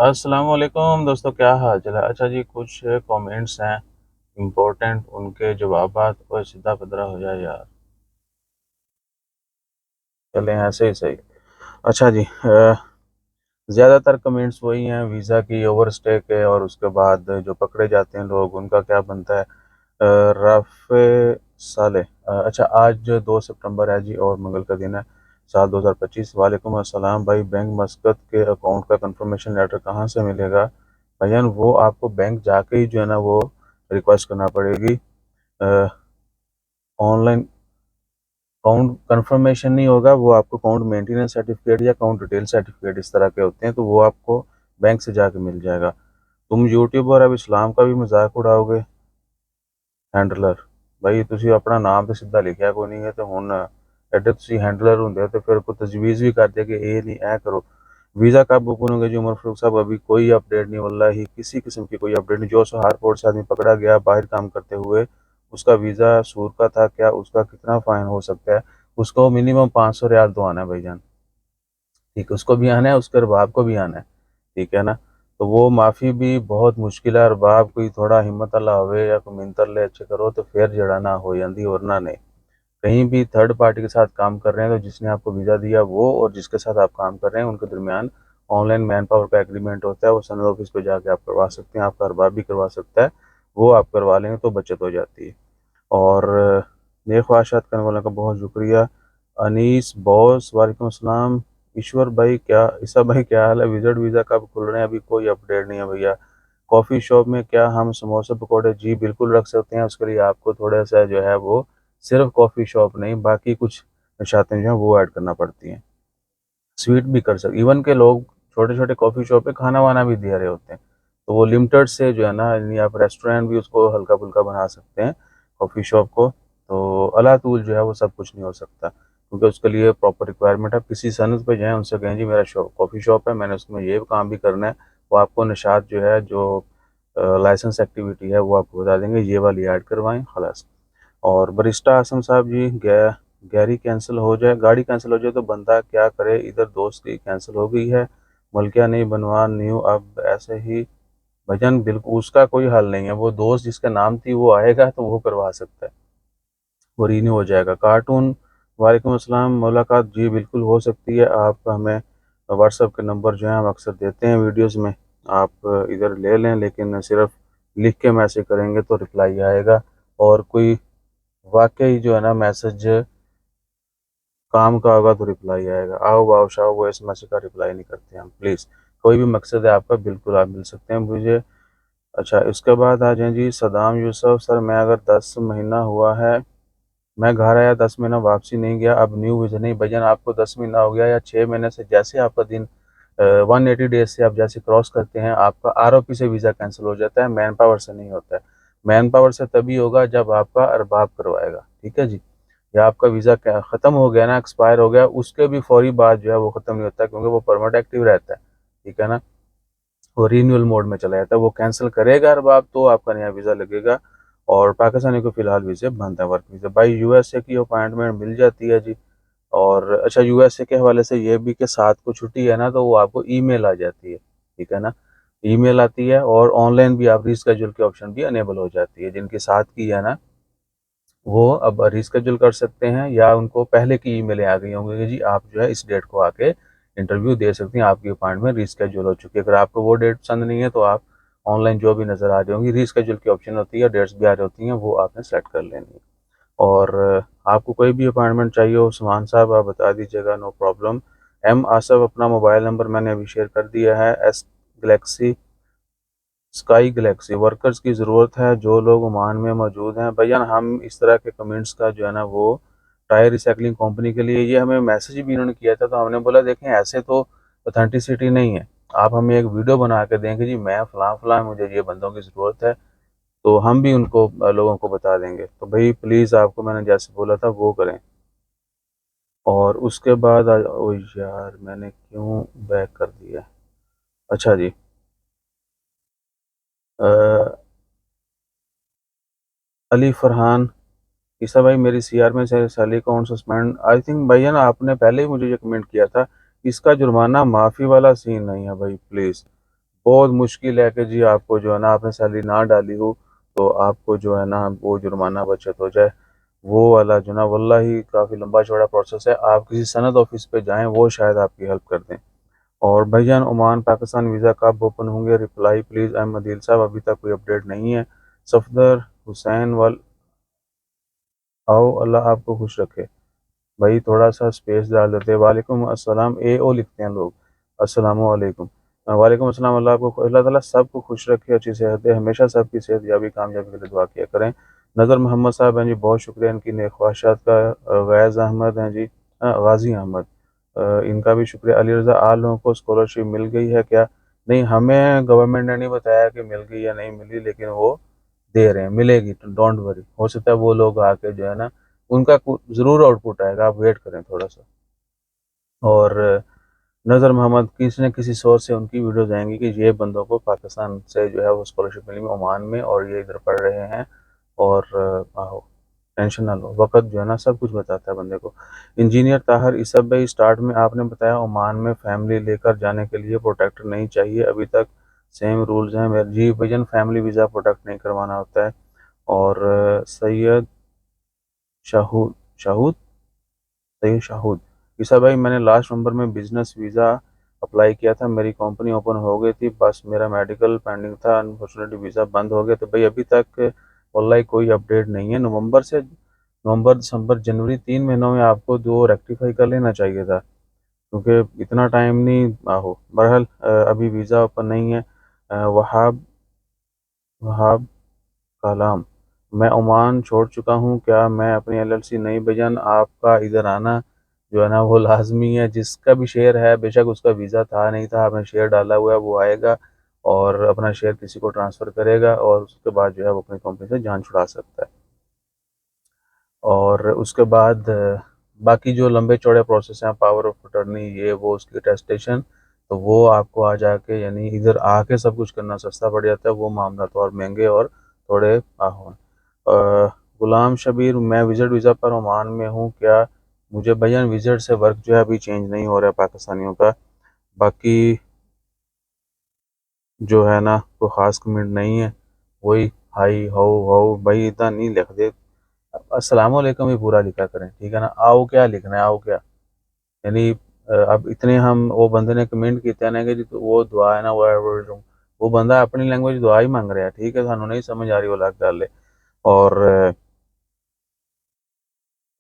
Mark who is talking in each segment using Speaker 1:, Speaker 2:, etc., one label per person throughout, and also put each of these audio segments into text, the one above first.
Speaker 1: अस्सलाम वालेकुम दोस्तों, क्या हाल चाल है। अच्छा जी, कुछ कमेंट्स हैं इम्पोर्टेंट, उनके जवाबात और सीधा पदरा हो जाए यार। चलें ऐसे ही सही। अच्छा जी, ज़्यादातर कमेंट्स वही हैं वीज़ा की, ओवर स्टे के, और उसके बाद जो पकड़े जाते हैं लोग उनका क्या बनता है। राफ़े साले, अच्छा, आज 2 सितंबर है जी और मंगल का दिन है, साल 2025। वालेकुम अस्सलाम भाई, बैंक मस्कत के अकाउंट का कंफर्मेशन लेटर कहाँ से मिलेगा। भाईजान, वो आपको बैंक जाके ही जो है ना वो रिक्वेस्ट करना पड़ेगी। ऑनलाइन अकाउंट कंफर्मेशन नहीं होगा, वो आपको अकाउंट मेंटेनेंस सर्टिफिकेट या अकाउंट डिटेल सर्टिफिकेट इस तरह के होते हैं, तो वो आपको बैंक से जाके मिल जाएगा। तुम यूट्यूब और अब इस्लाम का भी मजाक उड़ाओगे। हैंडलर, भाई तुसी अपना नाम तो सीधा लिखा कोई नहीं है, तो हुन एडे तुसी हैंडलर होंगे तो फिर कोई तजवीज़ भी कर दे कि ये नहीं ऐ करो। वीज़ा कब ओपन होंगे जी उमर फारूक साहब, अभी कोई अपडेट नहीं, वल्लाही किसी किस्म की कोई अपडेट नहीं। जो सहारनपुर से आदमी पकड़ा गया बाहर काम करते हुए, उसका वीज़ा सूर का था क्या, उसका कितना फ़ाइन हो सकता है। उसको मिनिमम 500 रियाल तो आना है भाईजान। ठीक है, उसको भी आना है, उसके अरबाब को भी आना है। ठीक है ना। तो वो माफ़ी भी बहुत मुश्किल है। अरबाब कोई थोड़ा हिम्मत अल्लाह होवे या कोई मिन्नत ले अच्छे करो तो फिर जड़ा ना हो जाती, वरना नहीं। कहीं भी थर्ड पार्टी के साथ काम कर रहे हैं तो जिसने आपको वीज़ा दिया वो और जिसके साथ आप काम कर रहे हैं उनके दरमियान ऑनलाइन मैन पावर का एग्रीमेंट होता है। वो सनद ऑफिस पे जाके आप करवा सकते हैं, आपका अरबाब भी करवा सकता है। वो आप करवा लेंगे तो बचत हो जाती है। और नेक ख्वाहिशात करने वालों का बहुत शुक्रिया। अनीस बॉस, वालेकुम अस्सलाम। ईश्वर भाई, क्या ईसा भाई, क्या हाल है। विजिट वीज़ा कब खुल रहे हैं, अभी कोई अपडेट नहीं है भैया। कॉफ़ी शॉप में क्या हम समोसे पकौड़े, जी बिल्कुल रख सकते हैं। उसके लिए आपको थोड़ा सा जो है वो सिर्फ कॉफ़ी शॉप नहीं, बाकी कुछ नशातें जो हैं वो ऐड करना पड़ती हैं। स्वीट भी कर सकते, इवन के लोग छोटे छोटे कॉफ़ी शॉप पे खाना वाना भी दे रहे होते हैं। तो वो लिमिटेड से जो है ना, यानी आप रेस्टोरेंट भी उसको हल्का फुल्का बना सकते हैं कॉफ़ी शॉप को। तो अला तूल जो है वो सब कुछ नहीं हो सकता, क्योंकि उसके लिए प्रॉपर रिक्वायरमेंट है। किसी सनत पे जाएँ, उनसे कहें जी मेरा शॉप कॉफ़ी शॉप है, मैंने उसमें ये काम भी करना है। वो आपको नशात जो है, जो लाइसेंस एक्टिविटी है वो आपको बता देंगे, ये वाली ऐड करवाएं खलास। और बरिस्टा आसम साहब जी, गैरी कैंसिल हो जाए, गाड़ी कैंसिल हो जाए तो बंदा क्या करे। इधर दोस्त की कैंसिल हो गई है, मलकिया नहीं बनवा न्यू, अब ऐसे ही भजन, बिल्कुल उसका कोई हल नहीं है। वो दोस्त जिसका नाम थी वो आएगा तो वो करवा सकता है, वो रीन्यू हो जाएगा। कार्टून, वालेकुम अस्सलाम। मुलाकात जी बिल्कुल हो सकती है। आप हमें व्हाट्सएप के नंबर जो है हम अक्सर देते हैं वीडियोस में, आप इधर ले लें, लेकिन सिर्फ लिख के मैसेज करेंगे तो रिप्लाई आएगा। और कोई वाकई जो है ना मैसेज काम का होगा तो रिप्लाई आएगा। आओ वाओ शाओ वो इस मैसेज का रिप्लाई नहीं करते हम, प्लीज़। कोई भी मकसद है आपका, बिल्कुल आप मिल सकते हैं मुझे। अच्छा, इसके बाद आ जाएँ जी सदाम यूसुफ। सर मैं अगर 10 महीना हुआ है, मैं घर आया 10 महीना वापसी नहीं गया, अब न्यू वीज़ा नहीं। भजन, आपको 10 महीना हो गया या 6 महीने से, जैसे आपका दिन 180 डेज से आप जैसे क्रॉस करते हैं, आपका आरओपी से वीज़ा कैंसिल हो जाता है, मैन पावर से नहीं होता है। मैन पावर से तभी होगा जब आपका अरबाब करवाएगा। ठीक है जी। या आपका वीज़ा क्या ख़त्म हो गया ना, एक्सपायर हो गया, उसके भी फौरी बाद जो है वो ख़त्म नहीं होता, क्योंकि वो परमानेंट एक्टिव रहता है। ठीक है ना। वो रीन्यूअल मोड में चला जाता है। वो कैंसिल करेगा अरबाब तो आपका नया वीज़ा लगेगा। और पाकिस्तानी को फ़िलहाल वीज़े बंद है, वर्क वीज़ा। भाई यूएसए की अपॉइंटमेंट मिल जाती है जी। और अच्छा, यूएसए के हवाले से ये भी कि 7 को छुट्टी है ना, तो वो आपको ईमेल आ जाती है। ठीक है ना। ईमेल आती है और ऑनलाइन भी आप रीशेड्यूल की ऑप्शन भी अनेबल हो जाती है। जिनकी 7 की है ना, वो अब रीशेड्यूल कर सकते हैं, या उनको पहले की ईमेलें आ गई होंगी कि जी आप जो है इस डेट को आके इंटरव्यू दे सकती हैं, आपकी अपॉइंटमेंट रीशेड्यूल हो चुकी है। अगर आपको वो डेट पसंद नहीं है तो आप ऑनलाइन जो भी नज़र आ रही होंगी, रीशेड्यूल की ऑप्शन होती है, डेट्स भी आ रही होती हैं, वो आपने सेलेक्ट कर लेनी है। और आपको कोई भी अपॉइंटमेंट चाहिए हो उस्मान साहब, आप बता दीजिएगा, नो प्रॉब्लम। एम आसफ, अपना मोबाइल नंबर मैंने अभी शेयर कर दिया है। S Galaxy, sky Galaxy workers की ज़रूरत है जो लोग ओमान में मौजूद हैं। भैया हम इस तरह के कमेंट्स का जो है ना वो टायर रिसाइकलिंग कंपनी के लिए, ये हमें मैसेज भी इन्होंने किया था, तो हमने बोला देखें ऐसे तो ऑथेंटिसिटी नहीं है। आप हमें एक वीडियो बना के देंगे जी मैं फ़लाँ फ़लाँ मुझे ये बंदों की ज़रूरत है, तो हम भी उनको लोगों को बता देंगे। तो भाई प्लीज़, आपको मैंने जैसे बोला था वो करें। और उसके बाद ओ यार, मैंने क्यों बैक कर दिया। अच्छा जी, अ, अली फरहान, ईसा भाई मेरी सीआर में से salary account suspend, I think भैया ना आपने पहले ही मुझे ये कमेंट किया था। इसका जुर्माना माफ़ी वाला सीन नहीं है भाई, प्लीज़। बहुत मुश्किल है कि जी आपको जो है ना आपने सैलरी ना डाली हो तो आपको जो है ना वो जुर्माना बचत हो जाए। वो वाला जो ना वल्लाही काफ़ी लंबा चौड़ा प्रोसेस है। आप किसी सनद ऑफिस पे जाएं, वो शायद आपकी हेल्प कर दें। और भाईजान, ओमान पाकिस्तान वीज़ा कब ओपन होंगे? Reply please. अहमद दिल साहब, अभी तक कोई अपडेट नहीं है। सफदर हुसैन वाल आओ, अल्लाह आपको खुश रखे। भाई थोड़ा सा स्पेस डाल देते हैं। वालेकुम अस्सलाम, ए ओ लिखते हैं लोग। अस्सलामु अलैकुम। वालेकुम अस्सलाम। अल्लाह आपको, अल्लाह ताला सबको खुश रखे, अच्छी सेहत दे, हमेशा सबकी सेहत याबी कामयाबी के लिए दुआ किया करें। नज़र मोहम्मद साहब हैं जी, बहुत शुक्रिया इनकी नेक ख्वाहिशात का। गैज़ अहमद हैं जी, गाजी अहमद, इनका भी शुक्रिया। अली रज़ा, आप लोगों को स्कॉलरशिप मिल गई है क्या? नहीं, हमें गवर्नमेंट ने नहीं बताया कि मिल गई या नहीं मिली, लेकिन वो दे रहे हैं, मिलेगी, डोंट वरी। हो सकता है वो लोग आके जो है ना उनका ज़रूर आउटपुट आएगा, आप वेट करें थोड़ा सा। और नज़र मोहम्मद, किसी न किसी सोर्स से उनकी वीडियोज़ आएंगी कि ये बंदों को पाकिस्तान से जो है वो स्कॉलरशिप मिली ओमान में, और ये इधर पढ़ रहे हैं। और आहो, टेंशन ना लो, वक्त जो है ना सब कुछ बताता है बंदे को। इंजीनियर ताहिर इसब भाई, स्टार्ट में आपने बताया ओमान में फैमिली लेकर जाने के लिए प्रोटेक्टर नहीं चाहिए, अभी तक सेम रूल्स हैं मेरे जी भजन, फैमिली वीज़ा प्रोटेक्ट नहीं करवाना होता है। और सैयद शाहूद शाहूद सही शाहूद, ईसा भाई, मैंने लास्ट नवंबर में बिजनेस वीज़ा अप्लाई किया था, मेरी कंपनी ओपन हो गई थी, बस मेरा मेडिकल पेंडिंग था, अनफॉर्चुनेटली वीज़ा बंद हो गया। तो भाई अभी तक वल्लाही कोई अपडेट नहीं है। नवंबर दिसंबर जनवरी 3 महीनों में आपको दो रेक्टिफाई कर लेना चाहिए था, क्योंकि इतना टाइम नहीं। आहो, बहरहाल अभी वीज़ा ओपन नहीं है। वहाब वहाब कलाम, मैं ओमान छोड़ चुका हूँ, क्या मैं अपनी एलएलसी नहीं? भैजान, आपका इधर आना जो है ना वो लाजमी है। जिसका भी शेयर है, बेशक उसका वीज़ा था नहीं था, आपने शेयर डाला हुआ है, वो आएगा और अपना शेयर किसी को ट्रांसफ़र करेगा, और उसके बाद जो है वो अपनी कंपनी से जान छुड़ा सकता है। और उसके बाद बाकी जो लंबे चौड़े प्रोसेस हैं, पावर ऑफ अटर्नी, ये वो, उसकी टेस्टेशन, तो वो आपको आ जाके यानी इधर आके सब कुछ करना सस्ता पड़ जाता है। वो मामला तो और महंगे और थोड़े आहों। गुलाम शबीर, मैं विजिट वीज़ा पर ओमान में हूँ, क्या मुझे भैया विजिट से वर्क जो है अभी चेंज नहीं हो रहा है पाकिस्तानियों का? बाकी जो है ना कोई ख़ास कमेंट नहीं है। वही हाई हो भाई, इतना नहीं लिख दे। अस्सलाम वालेकुम ही पूरा लिखा करें, ठीक है ना? आओ क्या लिखना है, आओ क्या यानी अब इतने हम, वो बंदे ने कमेंट किया ना कि जी तो वो दुआ है ना, वो बंदा अपनी लैंग्वेज दुआ ही मांग रहा है, ठीक है? थानू नहीं समझ आ रही, वो अलग गल है। और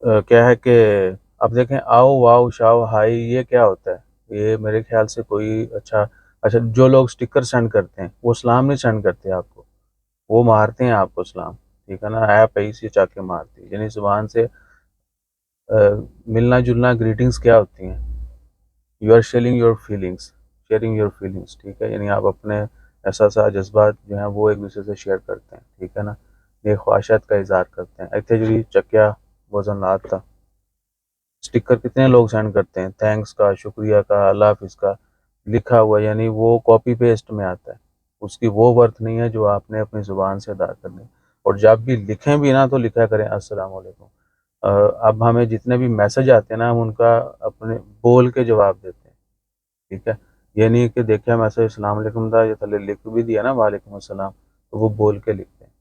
Speaker 1: क्या है कि अब देखें, आओ वाओ शाओ हाई, ये क्या होता है? ये मेरे ख्याल से कोई अच्छा, अच्छा जो लोग स्टिकर सेंड करते हैं वो सलाम नहीं सेंड करते आपको, वो मारते हैं आपको सलाम, ठीक है ना? ऐप ही से चाके मारती है, यानी जुबान से मिलना जुलना ग्रीटिंग्स क्या होती हैं? You are sharing your feelings, ठीक है? यानी आप अपने एहसास जज्बात जो हैं वो एक दूसरे से शेयर करते हैं, ठीक है ना? ये ख्वाहिशात का इजहार करते हैं। इतने जी चकिया वजन लात था, स्टिकर कितने लोग सेंड करते हैं, थैंक्स का, शुक्रिया का, अल्लाह हाफिज़ का लिखा हुआ, यानी वो कॉपी पेस्ट में आता है, उसकी वो वर्थ नहीं है जो आपने अपनी ज़ुबान से अदा करनी है। और जब भी लिखें भी ना तो लिखा करें अस्सलाम वालेकुम। अब हमें जितने भी मैसेज आते हैं ना, हम उनका अपने बोल के जवाब देते हैं, ठीक है? ये नहीं कि देखिए मैसेज अस्सलाम वालेकुम था, ये थल्ले लिख भी दिया ना वालेकुम अस्सलाम, तो वो बोल के लिखते हैं।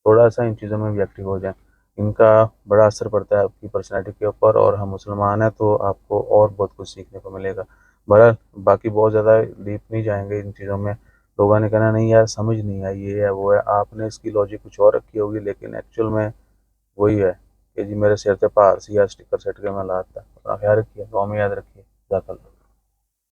Speaker 1: थोड़ा सा इन चीज़ों में भी एक्टिव हो जाएं, इनका बड़ा असर पड़ता है आपकी पर्सनैलिटी के ऊपर। और हम मुसलमान हैं तो आपको और बहुत कुछ सीखने को मिलेगा। बहरहाल बाकी बहुत ज़्यादा डीप नहीं जाएंगे इन चीज़ों में। लोगों ने कहना नहीं यार समझ नहीं आई, ये है वो है, आपने इसकी लॉजिक कुछ और रखी होगी, लेकिन एक्चुअल में वही है कि जी मेरे सिर से पार सी या स्टिकर सेट के मैं लाता। अपना ख्याल रखिए, दुआ में याद रखिए।